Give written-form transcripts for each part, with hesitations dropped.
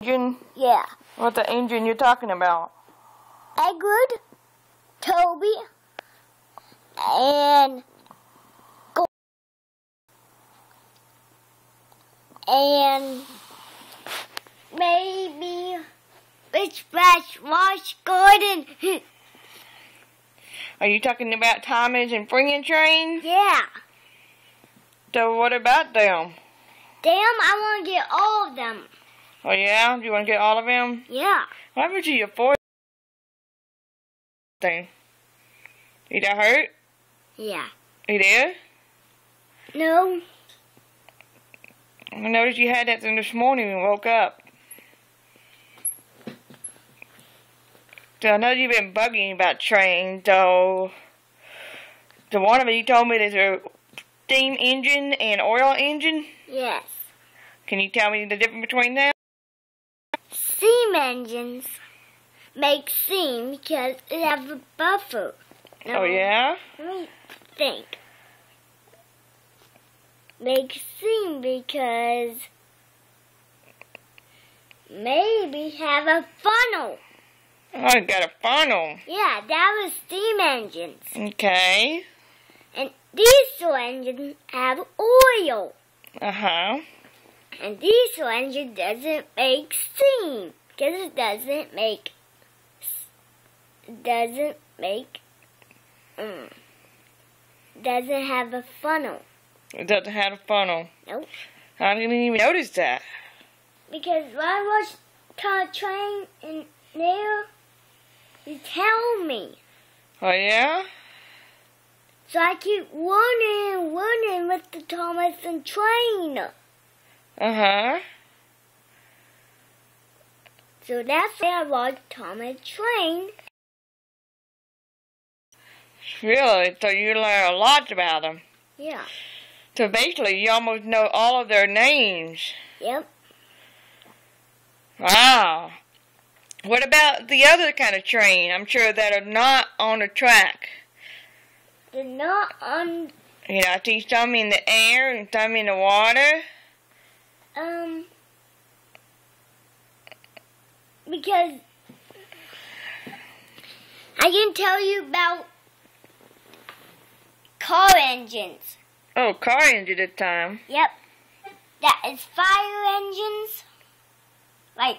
Engine? Yeah. What's the engine you're talking about? Edward, Toby, and maybe Rich Wash Gordon. Are you talking about Thomas and Friend Train? Yeah. So what about them? Them, I want to get all of them. Oh yeah? Do you want to get all of them? Yeah. What happened to your fourth thing? You got hurt? Yeah. You did? No. I noticed you had that thing this morning when you woke up. So I know you've been bugging about trains, so one of them you told me there's a steam engine and oil engine? Yes. Can you tell me the difference between them? Steam engines make steam because it has a buffer. Oh yeah? Let me think. Make steam because maybe have a funnel. Oh, it got a funnel. Yeah, that was steam engines. Okay. And diesel engines have oil. Uh-huh. And diesel engine doesn't make steam because it doesn't have a funnel. It doesn't have a funnel. Nope. I didn't even notice that. Because when I watched Car Train in there, you tell me. Oh yeah? So I keep running with the Thomas and Train. Uh-huh. So that's why I like Thomas Train. Really? So you learn a lot about them. Yeah. So basically you almost know all of their names. Yep. Wow. What about the other kind of train? I'm sure that are not on the track. They're not on... You know, I teach some in the air and some in the water. Because I can tell you about car engines. Oh, car engine this time. Yep. That is fire engines. Like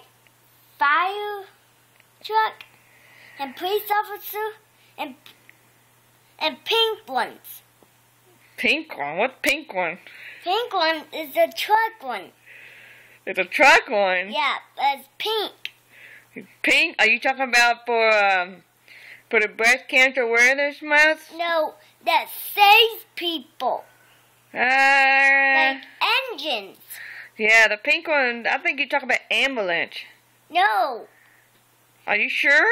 fire truck and police officer and pink ones. Pink one? What's pink one? Pink one is the truck one. It's a truck one? Yeah, it's pink. Pink? Are you talking about for the breast cancer awareness month? No, that saves people. Like engines. Yeah, the pink one, I think you're talking about ambulance. No. Are you sure?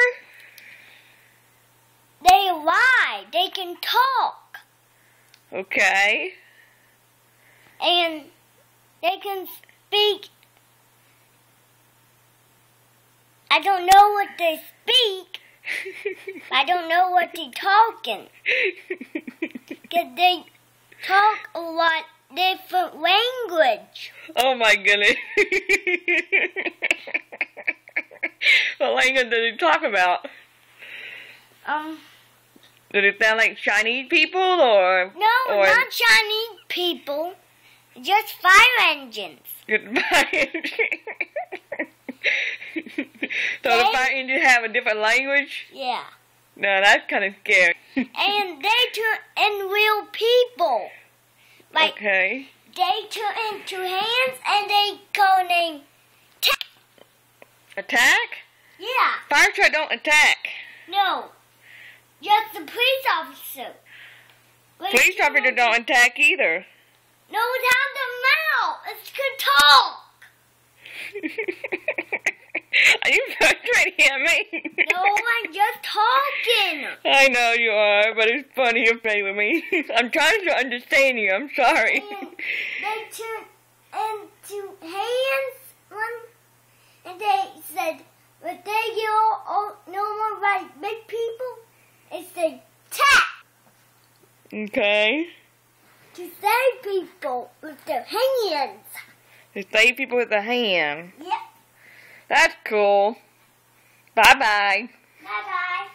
They lie. They can talk. Okay. And they can speak. I don't know what they speak. I don't know what they're talking. Because they talk a lot different language. Oh my goodness. What language did he talk about? Did it sound like Chinese people or? No, not Chinese people. Just fire engines. Fire engine. So the fire engine have a different language? Yeah. No, that's kind of scary. And they turn in real people. Like, okay. they turn into hands and they go name Attack? Yeah. Fire truck don't attack. No. Just the police officer. Police officer don't attack either. No, it has the mouth. It can talk. Are you frustrating at me? No, I'm just talking. I know you are, but it's funny you're playing with me. I'm trying to understand you. I'm sorry. And they turned into hands, and they said, but they get all no more like big people. It said, tap. Okay. To save people with their hands. To save people with a hand. Yep. Cool. Bye-bye. Bye-bye.